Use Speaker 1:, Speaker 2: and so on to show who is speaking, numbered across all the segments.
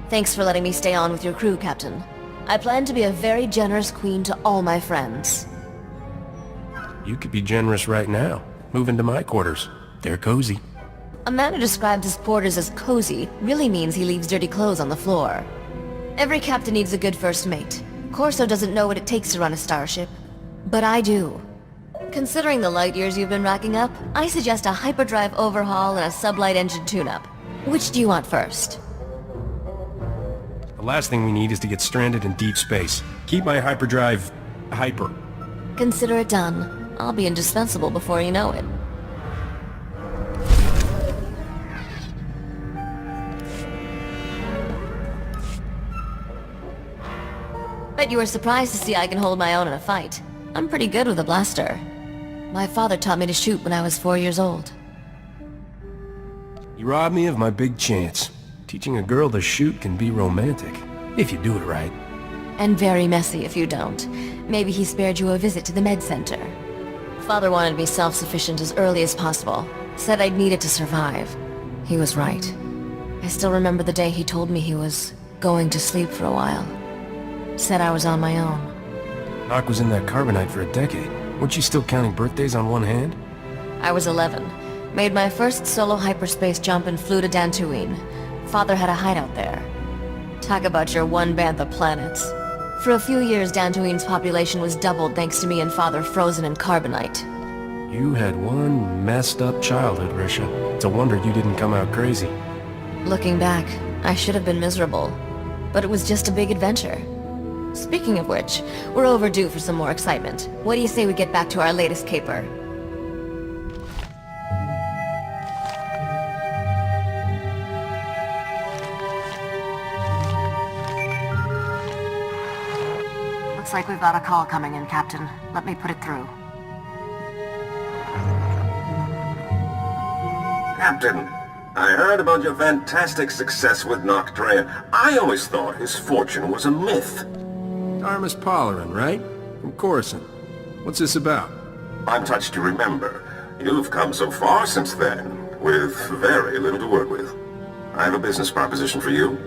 Speaker 1: Thanks for letting me stay on with your crew, Captain. I plan to be a very generous queen to all my friends.
Speaker 2: You could be generous right now. Move into my quarters. They're cozy.
Speaker 1: A man who describes his quarters as cozy really means he leaves dirty clothes on the floor. Every captain needs a good first mate. Corso doesn't know what it takes to run a starship. But I do. Considering the light years you've been racking up, I suggest a hyperdrive overhaul and a sublight engine tune-up. Which do you want first?
Speaker 2: The last thing we need is to get stranded in deep space. Keep my hyperdrive hyper.
Speaker 1: Consider it done. I'll be indispensable before you know it. Bet you were surprised to see I can hold my own in a fight. I'm pretty good with a blaster. My father taught me to shoot when I was 4 years old.
Speaker 2: You robbed me of my big chance. Teaching a girl to shoot can be romantic, if you do it right.
Speaker 1: And very messy if you don't. Maybe he spared you a visit to the med center. Father wanted me self-sufficient as early as possible. Said I'd need it to survive. He was right. I still remember the day he told me he was going to sleep for a while. Said I was on my own.
Speaker 2: Doc was in that carbonite for a decade. Weren't you still counting birthdays on one hand?
Speaker 1: I was 11. Made my first solo hyperspace jump and flew to Dantooine. Father had a hideout there. Talk about your one bantha planets. For a few years, Dantooine's population was doubled thanks to me and Father frozen in carbonite.
Speaker 2: You had one messed up childhood, Risha. It's a wonder you didn't come out crazy.
Speaker 1: Looking back, I should have been miserable. But it was just a big adventure. Speaking of which, we're overdue for some more excitement. What do you say we get back to our latest caper? Looks like we've got a call coming in, Captain. Let me put it through.
Speaker 3: Captain, I heard about your fantastic success with Noctrea. I always thought his fortune was a myth.
Speaker 2: Armus Polarin, right? From Coruscant. What's this about?
Speaker 3: I'm touched to remember. You've come so far since then, with very little to work with. I have a business proposition for you,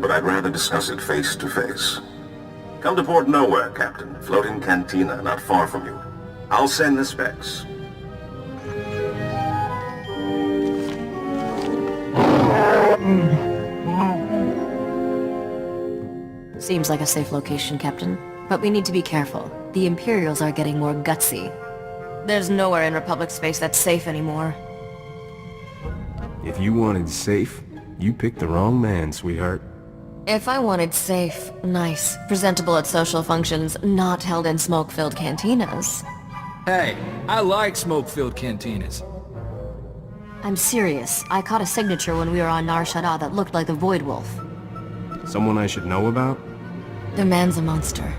Speaker 3: but I'd rather discuss it face to face. Come to Port Nowhere, Captain. Floating cantina not far from you. I'll send the specs.
Speaker 1: Seems like a safe location, Captain. But we need to be careful. The Imperials are getting more gutsy. There's nowhere in Republic space that's safe anymore.
Speaker 2: If you wanted safe, you picked the wrong man, sweetheart.
Speaker 1: If I wanted safe, nice, presentable at social functions, not held in smoke-filled cantinas.
Speaker 4: Hey, I like smoke-filled cantinas.
Speaker 1: I'm serious. I caught a signature when we were on Nar Shaddaa that looked like the Void Wolf.
Speaker 2: Someone I should know about?
Speaker 1: The man's a monster.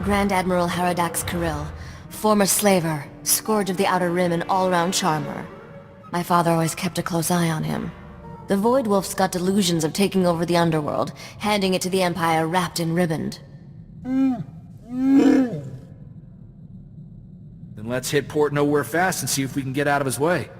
Speaker 1: Grand Admiral Haradax Kirill, former slaver, scourge of the Outer Rim and all-round charmer. My father always kept a close eye on him. The Void Wolf's got delusions of taking over the underworld, handing it to the Empire wrapped in ribband.
Speaker 4: Then let's hit Port Nowhere fast and see if we can get out of his way.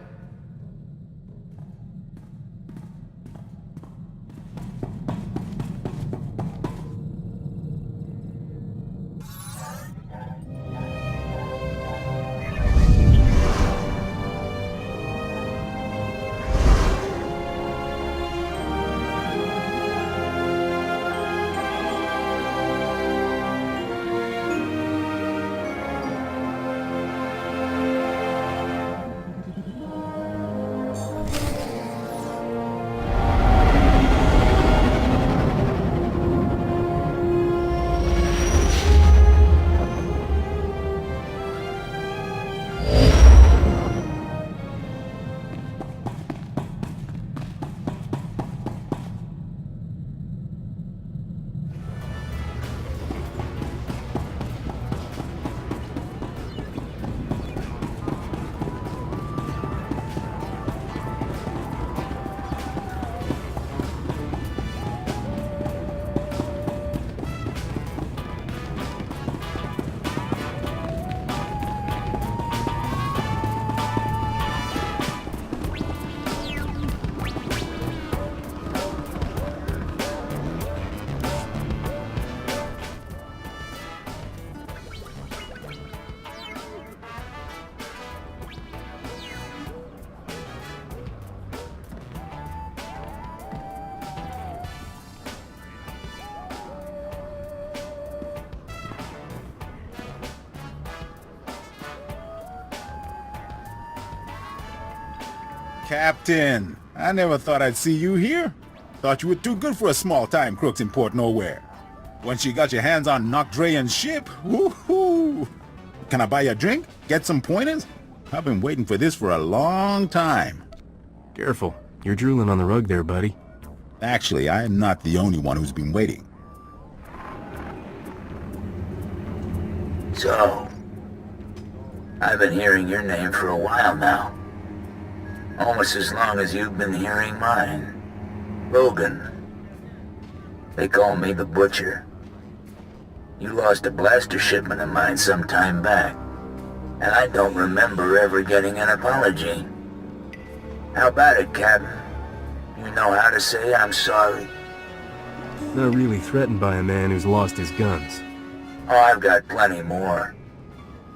Speaker 5: Captain, I never thought I'd see you here. Thought you were too good for a small-time crooks in Port Nowhere. Once you got your hands on Nocdrayan's ship, woohoo! Can I buy you a drink? Get some pointers? I've been waiting for this for a long time.
Speaker 2: Careful. You're drooling on the rug there, buddy.
Speaker 5: Actually, I am not the only one who's been waiting.
Speaker 6: So, I've been hearing your name for a while now. Almost as long as you've been hearing mine. Logan. They call me the Butcher. You lost a blaster shipment of mine some time back, and I don't remember ever getting an apology. How about it, Captain? You know how to say I'm sorry?
Speaker 2: Not really threatened by a man who's lost his guns.
Speaker 6: Oh, I've got plenty more.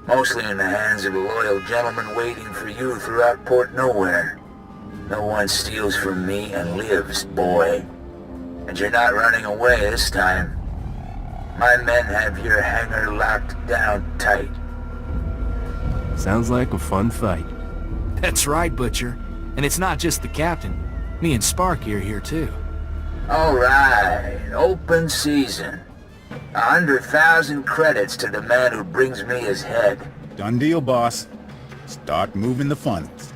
Speaker 6: Mostly in the hands of a loyal gentleman waiting for you throughout Port Nowhere. No one steals from me and lives, boy. And you're not running away this time. My men have your hangar locked down tight.
Speaker 2: Sounds like a fun fight.
Speaker 4: That's right, Butcher. And it's not just the captain. Me and Sparky are here too.
Speaker 6: All right, open season. 100,000 credits to the man who brings me his head.
Speaker 5: Done deal, boss. Start moving the funds.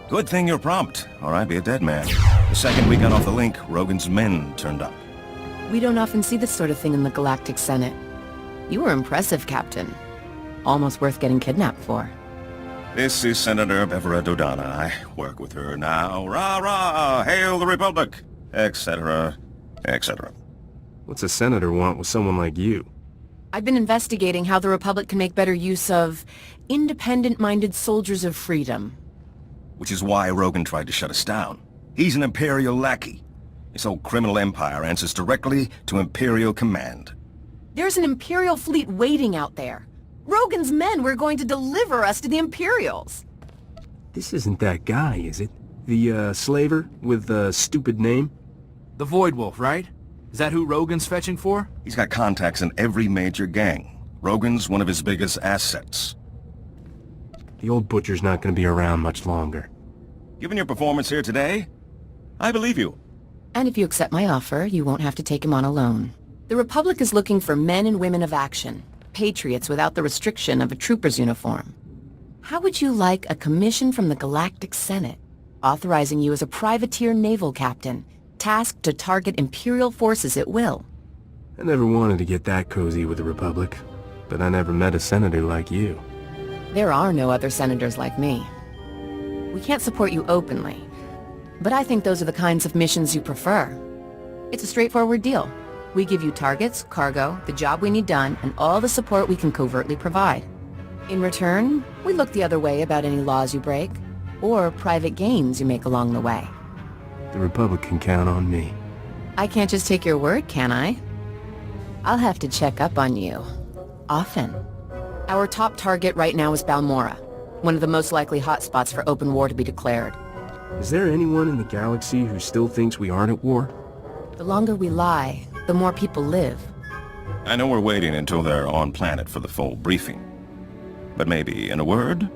Speaker 3: Good thing you're prompt, or I'd be a dead man. The second we got off the link, Rogan's men turned up.
Speaker 7: We don't often see this sort of thing in the Galactic Senate. You were impressive, Captain. Almost worth getting kidnapped for.
Speaker 3: This is Senator Bevera Dodonna. I work with her now. Rah-rah! Hail the Republic! Etc. etc.
Speaker 2: What's a senator want with someone like you?
Speaker 7: I've been investigating how the Republic can make better use of independent-minded soldiers of freedom.
Speaker 3: Which is why Rogan tried to shut us down. He's an Imperial lackey. His whole criminal empire answers directly to Imperial command.
Speaker 7: There's an Imperial fleet waiting out there. Rogan's men were going to deliver us to the Imperials.
Speaker 2: This isn't that guy, is it? The, slaver with the stupid name?
Speaker 4: The Void Wolf, right? Is that who Rogan's fetching for?
Speaker 3: He's got contacts in every major gang. Rogan's one of his biggest assets.
Speaker 2: The old butcher's not gonna be around much longer.
Speaker 3: Given your performance here today, I believe you.
Speaker 7: And if you accept my offer, you won't have to take him on alone. The Republic is looking for men and women of action, patriots without the restriction of a trooper's uniform. How would you like a commission from the Galactic Senate, authorizing you as a privateer naval captain, tasked to target Imperial forces at will?
Speaker 2: I never wanted to get that cozy with the Republic, but I never met a senator like you.
Speaker 7: There are no other senators like me. We can't support you openly, but I think those are the kinds of missions you prefer. It's a straightforward deal. We give you targets, cargo, the job we need done, and all the support we can covertly provide. In return, we look the other way about any laws you break, or private gains you make along the way.
Speaker 2: The Republic can count on me.
Speaker 7: I can't just take your word, can I? I'll have to check up on you. Often. Our top target right now is Balmorra, one of the most likely hotspots for open war to be declared.
Speaker 2: Is there anyone in the galaxy who still thinks we aren't at war?
Speaker 7: The longer we lie, the more people live.
Speaker 3: I know we're waiting until they're on planet for the full briefing. But maybe, in a word?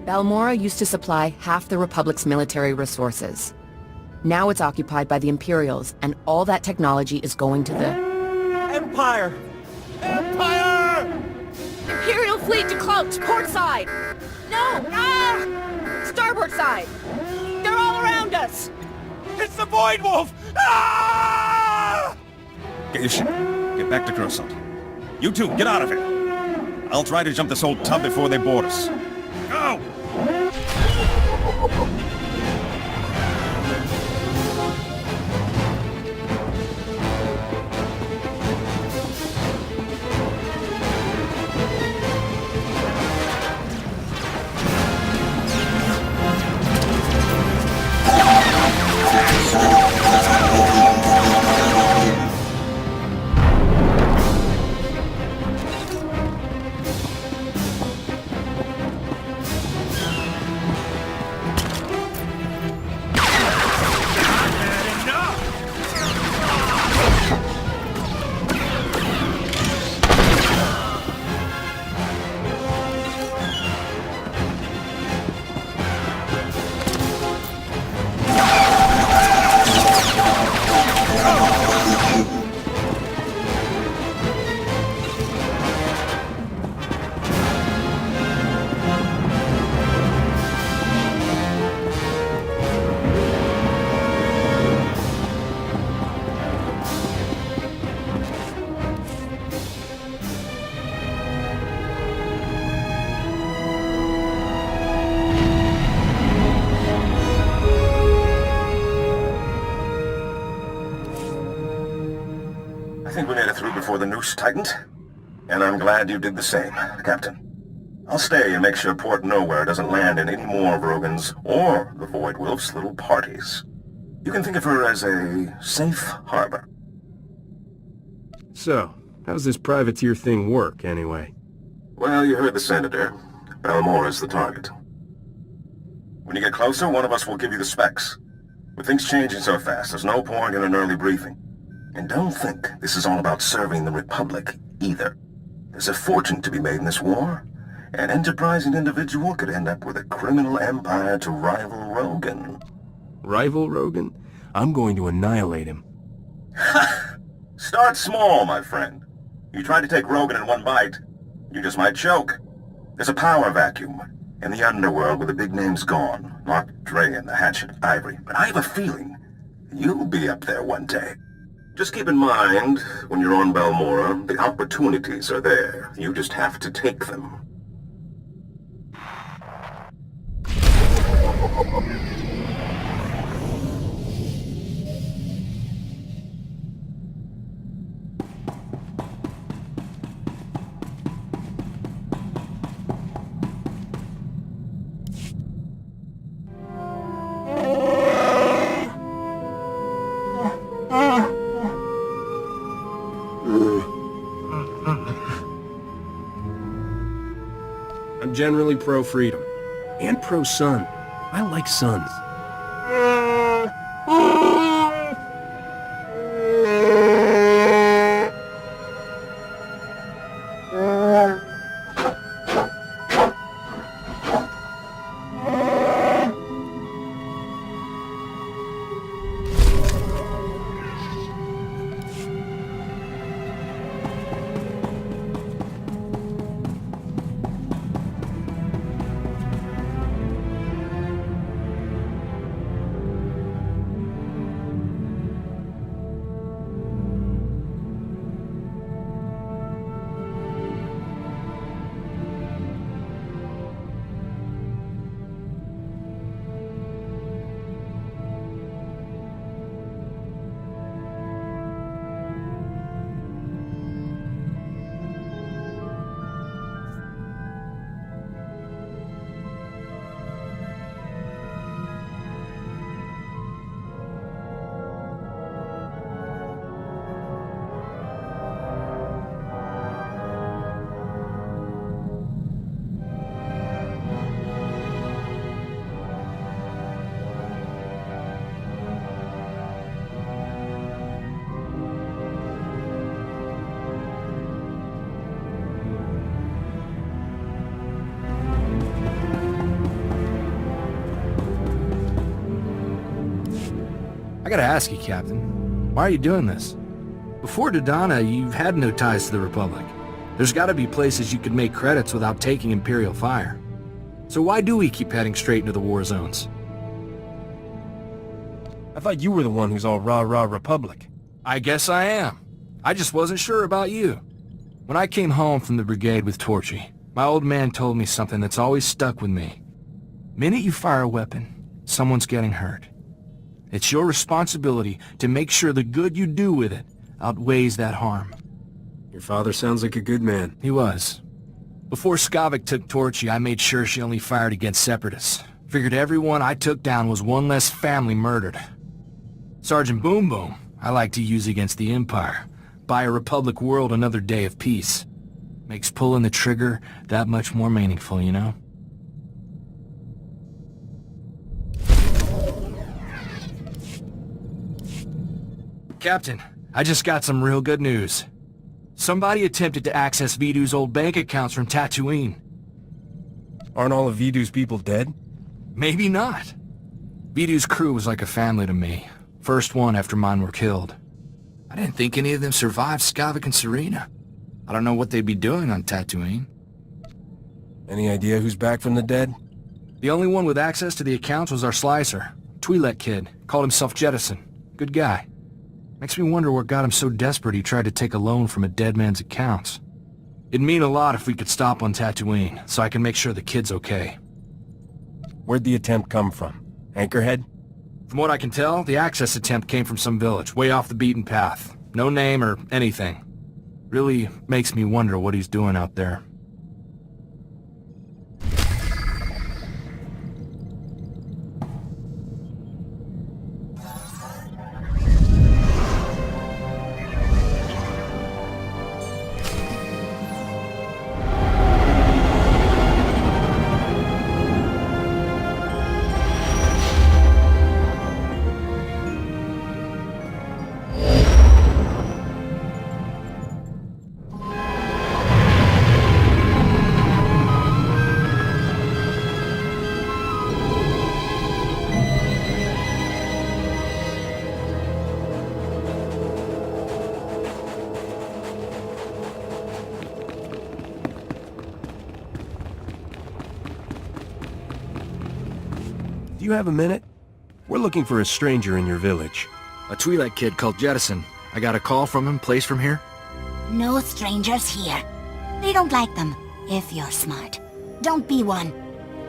Speaker 7: Balmorra used to supply half the Republic's military resources. Now it's occupied by the Imperials, and all that technology is going to the...
Speaker 8: Empire! Empire!
Speaker 7: Imperial fleet decloaked, port side! No! Ah! Starboard side! They're all around us!
Speaker 8: It's the Void Wolf! Ah!
Speaker 3: Get your ship. Get back to Coruscant. You two, get out of here. I'll try to jump this old tub before they board us. Go! I think we made it through before the noose tightened. And I'm glad you did the same, Captain. I'll stay and make sure Port Nowhere doesn't land in any more of Rogan's or the Void Wolf's little parties. You can think of her as a safe harbor.
Speaker 2: So, how's this privateer thing work, anyway?
Speaker 3: Well, you heard the Senator. Balmorra's the target. When you get closer, one of us will give you the specs. With things changing so fast, there's no point in an early briefing. And don't think this is all about serving the Republic, either. There's a fortune to be made in this war. An enterprising individual could end up with a criminal empire to rival Rogan.
Speaker 2: Rival Rogan? I'm going to annihilate him.
Speaker 3: Start small, my friend. You try to take Rogan in one bite, you just might choke. There's a power vacuum. In the underworld where the big name's gone. Not Dre and the Hatchet Ivory. But I have a feeling you'll be up there one day. Just keep in mind, when you're on Balmorra, the opportunities are there. You just have to take them.
Speaker 2: I'm generally pro-freedom. And pro-sun. I like suns.
Speaker 4: I gotta ask you, Captain, why are you doing this? Before Dodonna, you've had no ties to the Republic. There's gotta be places you could make credits without taking Imperial fire. So why do we keep heading straight into the war zones?
Speaker 2: I thought you were the one who's all rah-rah Republic.
Speaker 4: I guess I am. I just wasn't sure about you. When I came home from the brigade with Torchy, my old man told me something that's always stuck with me. Minute you fire a weapon, someone's getting hurt. It's your responsibility to make sure the good you do with it outweighs that harm.
Speaker 2: Your father sounds like a good man.
Speaker 4: He was. Before Skavik took Torchy, I made sure she only fired against Separatists. Figured everyone I took down was one less family murdered. Sergeant Boom Boom, I like to use against the Empire. Buy a Republic world another day of peace. Makes pulling the trigger that much more meaningful, you know? Captain, I just got some real good news. Somebody attempted to access Vidu's old bank accounts from Tatooine.
Speaker 2: Aren't all of Vidu's people dead?
Speaker 4: Maybe not. Vidu's crew was like a family to me. First one after mine were killed. I didn't think any of them survived Skavik and Serena. I don't know what they'd be doing on Tatooine.
Speaker 2: Any idea who's back from the dead?
Speaker 4: The only one with access to the accounts was our slicer. Twi'lek kid. Called himself Jettison. Good guy. Makes me wonder what got him so desperate he tried to take a loan from a dead man's accounts. It'd mean a lot if we could stop on Tatooine, so I can make sure the kid's okay.
Speaker 2: Where'd the attempt come from? Anchorhead?
Speaker 4: From what I can tell, the access attempt came from some village, way off the beaten path. No name or anything. Really makes me wonder what he's doing out there.
Speaker 2: Do you have a minute? We're looking for a stranger in your village.
Speaker 4: A Twi'lek kid called Jettison. I got a call from him, placed from here.
Speaker 9: No strangers here. They don't like them, if you're smart. Don't be one.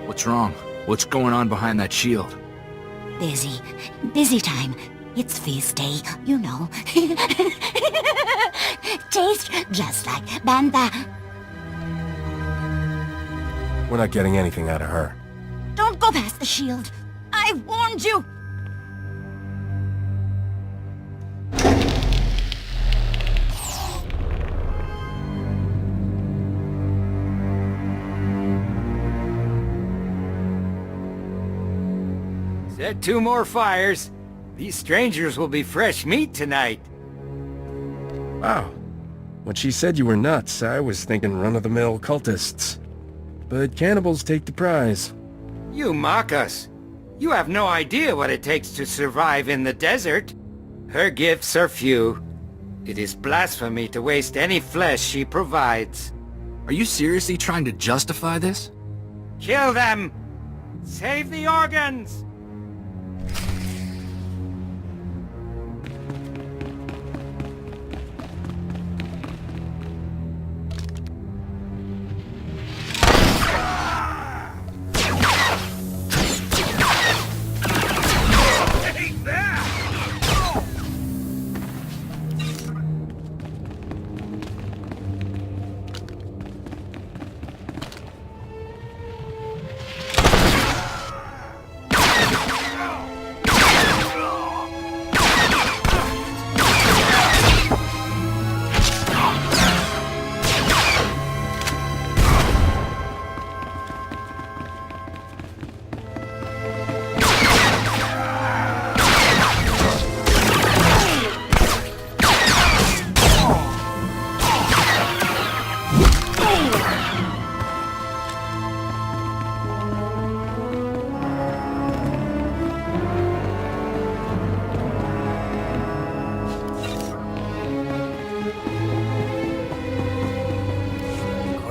Speaker 4: What's wrong? What's going on behind that shield?
Speaker 9: Busy. Busy time. It's feast day, you know. Taste just like Bantha.
Speaker 2: We're not getting anything out of her.
Speaker 9: Don't go past the shield. I warned you!
Speaker 10: Set 2 more fires. These strangers will be fresh meat tonight.
Speaker 2: Wow. When she said you were nuts, I was thinking run-of-the-mill cultists. But cannibals take the prize.
Speaker 10: You mock us. You have no idea what it takes to survive in the desert. Her gifts are few. It is blasphemy to waste any flesh she provides.
Speaker 4: Are you seriously trying to justify this?
Speaker 10: Kill them! Save the organs!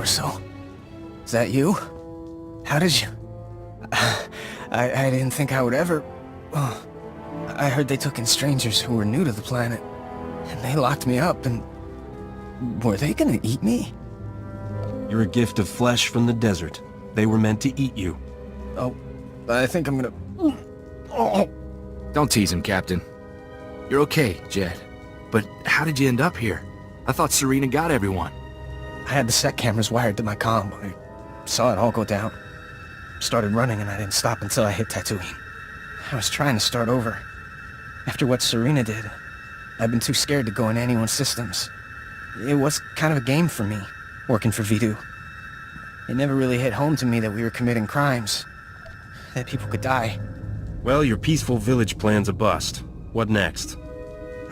Speaker 11: Corso. Is that you? How did you... I didn't think I would ever... Oh, I heard they took in strangers who were new to the planet. And they locked me up and... Were they gonna eat me?
Speaker 2: You're a gift of flesh from the desert. They were meant to eat you.
Speaker 11: Oh, I think I'm gonna... Oh.
Speaker 4: Don't tease him, Captain. You're okay, Jed. But how did you end up here? I thought Serena got everyone.
Speaker 11: I had the set cameras wired to my comm. I saw it all go down. Started running and I didn't stop until I hit Tatooine. I was trying to start over. After what Serena did, I've been too scared to go in anyone's systems. It was kind of a game for me, working for Vidu. It never really hit home to me that we were committing crimes. That people could die.
Speaker 2: Well, your peaceful village plan's a bust. What next?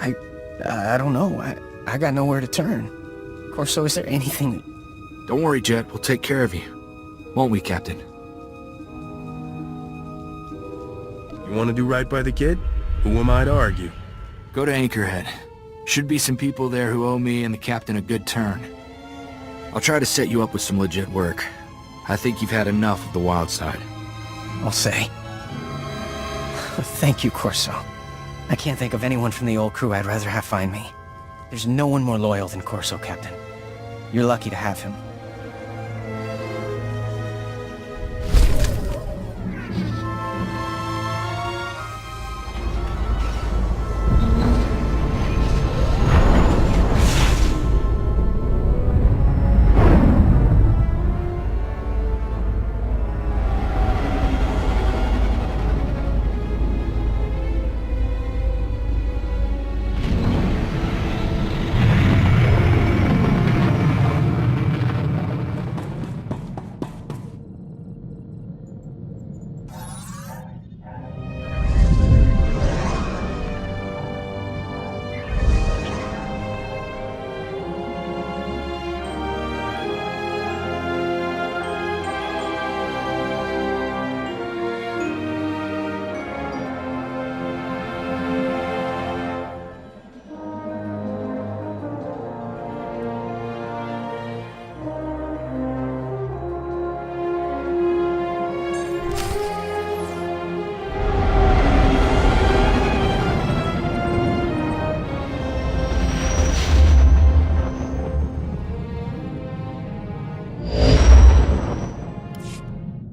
Speaker 11: I don't know. I got nowhere to turn. Corso, is there anything...
Speaker 4: Don't worry, Jet. We'll take care of you. Won't we, Captain?
Speaker 2: You want to do right by the kid? Who am I to argue?
Speaker 4: Go to Anchorhead. Should be some people there who owe me and the Captain a good turn. I'll try to set you up with some legit work. I think you've had enough of the wild side.
Speaker 11: I'll say. Thank you, Corso. I can't think of anyone from the old crew I'd rather have find me. There's no one more loyal than Corso, Captain. You're lucky to have him.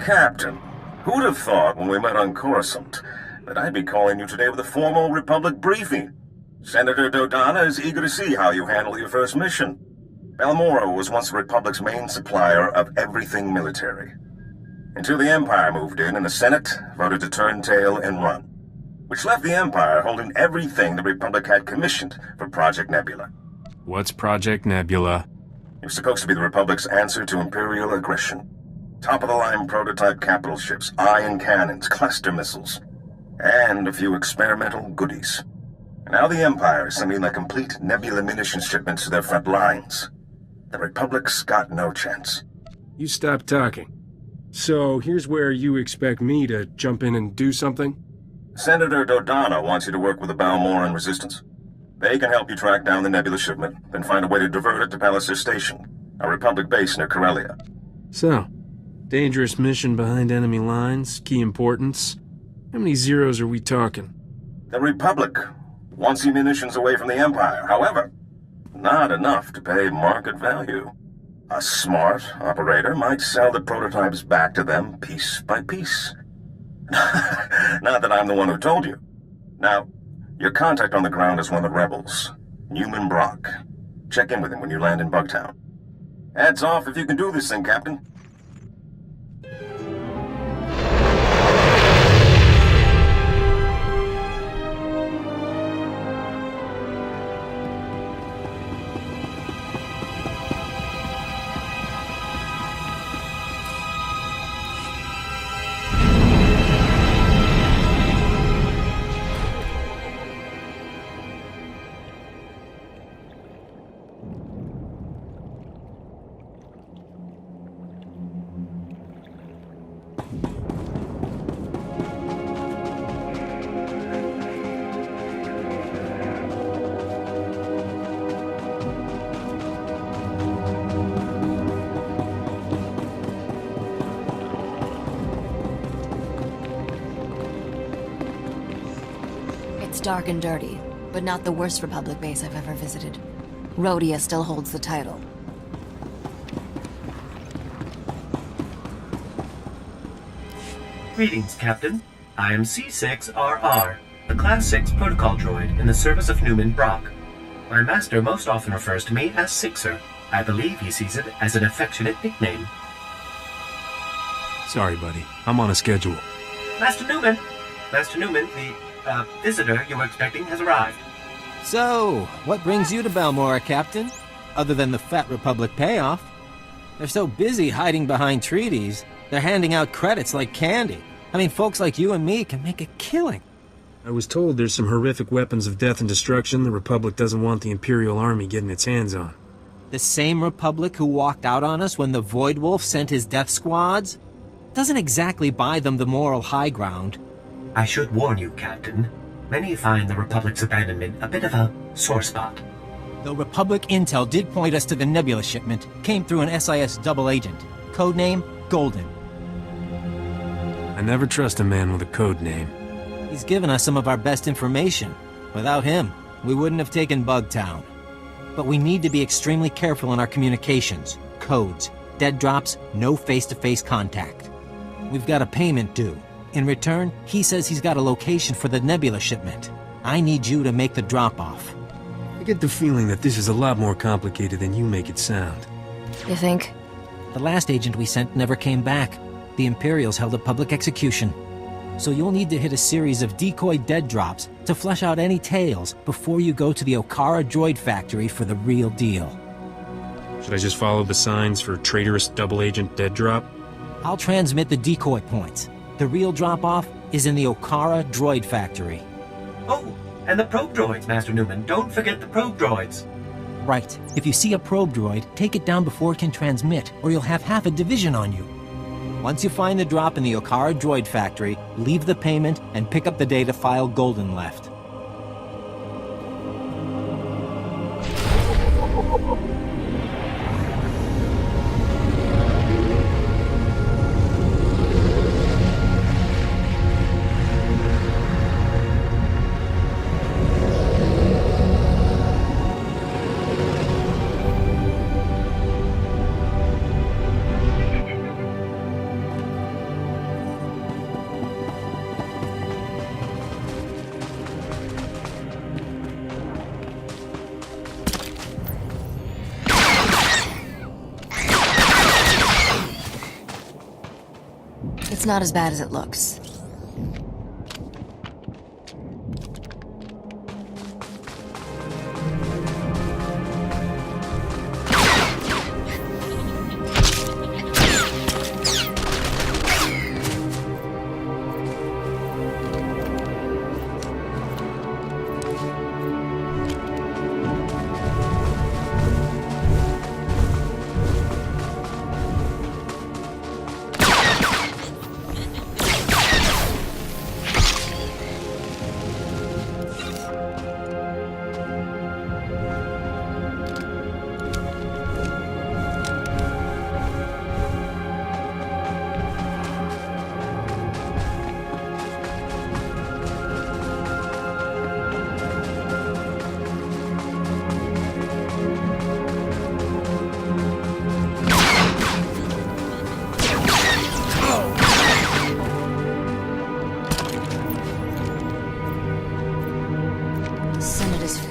Speaker 3: Captain, who'd have thought when we met on Coruscant that I'd be calling you today with a formal Republic briefing? Senator Dodonna is eager to see how you handle your first mission. Balmorra was once the Republic's main supplier of everything military. Until the Empire moved in and the Senate voted to turn tail and run, which left the Empire holding everything the Republic had commissioned for Project Nebula.
Speaker 2: What's Project Nebula?
Speaker 3: It was supposed to be the Republic's answer to Imperial aggression. Top-of-the-line prototype capital ships, ion cannons, cluster missiles, and a few experimental goodies. And now the Empire is sending their complete Nebula munitions shipments to their front lines. The Republic's got no chance.
Speaker 2: You stop talking. So here's where you expect me to jump in and do something?
Speaker 3: Senator Dodonna wants you to work with the Balmorran Resistance. They can help you track down the Nebula shipment, then find a way to divert it to Palliser Station, a Republic base near Corellia.
Speaker 2: So, dangerous mission behind enemy lines, key importance. How many zeros are we talking?
Speaker 3: The Republic wants your munitions away from the Empire. However, not enough to pay market value. A smart operator might sell the prototypes back to them piece by piece. Not that I'm the one who told you. Now, your contact on the ground is one of the rebels, Newman Brock. Check in with him when you land in Bugtown. Hats off if you can do this thing, Captain.
Speaker 1: dark and dirty, but not the worst Republic base I've ever visited. Rhodia still holds the title.
Speaker 12: Greetings, Captain. I am C6RR, the Class 6 protocol droid in the service of Newman Brock. My master most often refers to me as Sixer. I believe he sees it as an affectionate nickname.
Speaker 2: Sorry, buddy. I'm on a schedule.
Speaker 12: Master Newman! Master Newman, the, visitor you were expecting has arrived.
Speaker 11: So, what brings you to Balmorra, Captain? Other than the Fat Republic payoff? They're so busy hiding behind treaties, they're handing out credits like candy. I mean, folks like you and me can make a killing.
Speaker 2: I was told there's some horrific weapons of death and destruction the Republic doesn't want the Imperial Army getting its hands on.
Speaker 11: The same Republic who walked out on us when the Void Wolf sent his death squads? Doesn't exactly buy them the moral high ground.
Speaker 12: I should warn you, Captain. Many find the Republic's abandonment a bit of a sore spot.
Speaker 11: Though Republic intel did point us to the Nebula shipment, came through an SIS double agent. Codename, Golden.
Speaker 2: I never trust a man with a code name.
Speaker 11: He's given us some of our best information. Without him, we wouldn't have taken Bugtown. But we need to be extremely careful in our communications. Codes, dead drops, no face-to-face contact. We've got a payment due. In return, he says he's got a location for the Nebula shipment. I need you to make the drop-off.
Speaker 2: I get the feeling that this is a lot more complicated than you make it sound.
Speaker 1: You think?
Speaker 11: The last agent we sent never came back. The Imperials held a public execution. So you'll need to hit a series of decoy dead drops to flesh out any tales before you go to the Okara droid factory for the real deal.
Speaker 2: Should I just follow the signs for traitorous double agent dead drop?
Speaker 11: I'll transmit the decoy points. The real drop-off is in the Okara droid factory.
Speaker 12: Oh, and the probe droids, Master Newman. Don't forget the probe droids.
Speaker 11: Right. If you see a probe droid, take it down before it can transmit, or you'll have half a division on you. Once you find the drop in the Okara droid factory, leave the payment and pick up the data file Golden left.
Speaker 1: It's not as bad as it looks.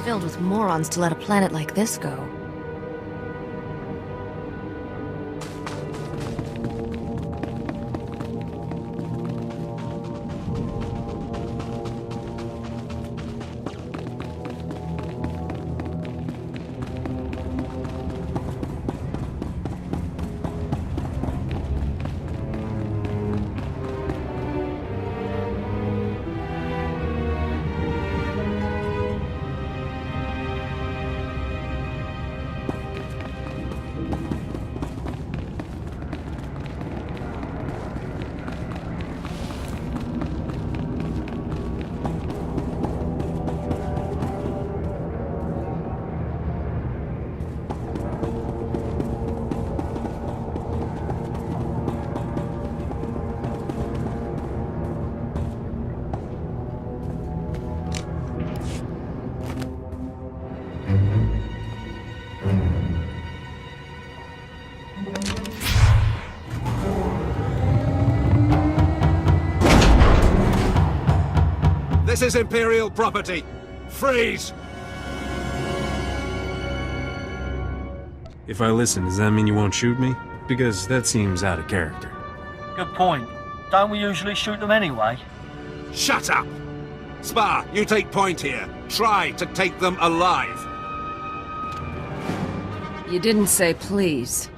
Speaker 1: Filled with morons to let a planet like this go.
Speaker 8: is Imperial property. Freeze!
Speaker 2: If I listen, does that mean you won't shoot me? Because that seems out of character.
Speaker 13: Good point. Don't we usually shoot them anyway?
Speaker 8: Shut up! Spar, you take point here. Try to take them alive.
Speaker 7: You didn't say please.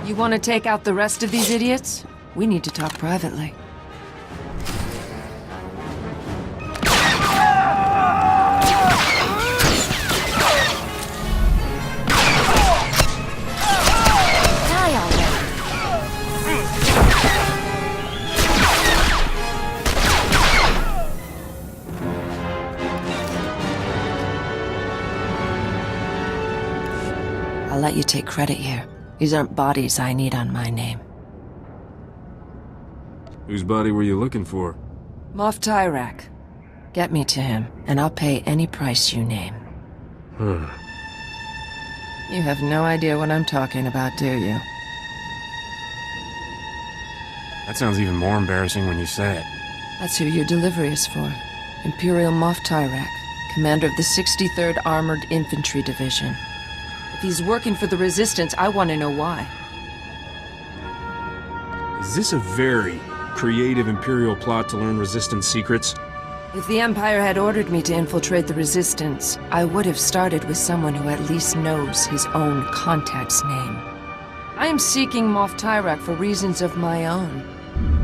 Speaker 7: You want to take out the rest of these idiots? We need to talk privately. I'll let you take credit here. These aren't bodies I need on my name.
Speaker 2: Whose body were you looking for?
Speaker 7: Moff Tyrak. Get me to him, and I'll pay any price you name. You have no idea what I'm talking about, do you?
Speaker 2: That sounds even more embarrassing when you say it.
Speaker 7: That's who your delivery is for. Imperial Moff Tyrak, commander of the 63rd Armored Infantry Division. If he's working for the Resistance, I want to know why.
Speaker 2: Is this a very creative Imperial plot to learn Resistance secrets?
Speaker 7: If the Empire had ordered me to infiltrate the Resistance, I would have started with someone who at least knows his own contact's name. I am seeking Moff Tyrak for reasons of my own.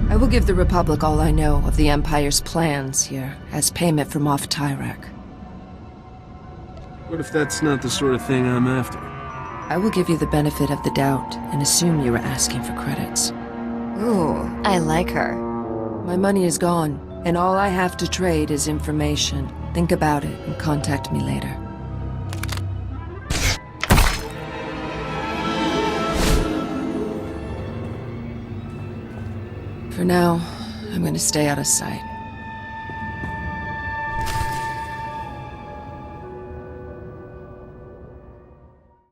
Speaker 7: I will give the Republic all I know of the Empire's plans here, as payment for Moff Tyrak.
Speaker 2: What if that's not the sort of thing I'm after?
Speaker 7: I will give you the benefit of the doubt and assume you were asking for credits.
Speaker 1: Ooh, I like her.
Speaker 7: My money is gone, and all I have to trade is information. Think about it and contact me later. For now, I'm gonna stay out of sight.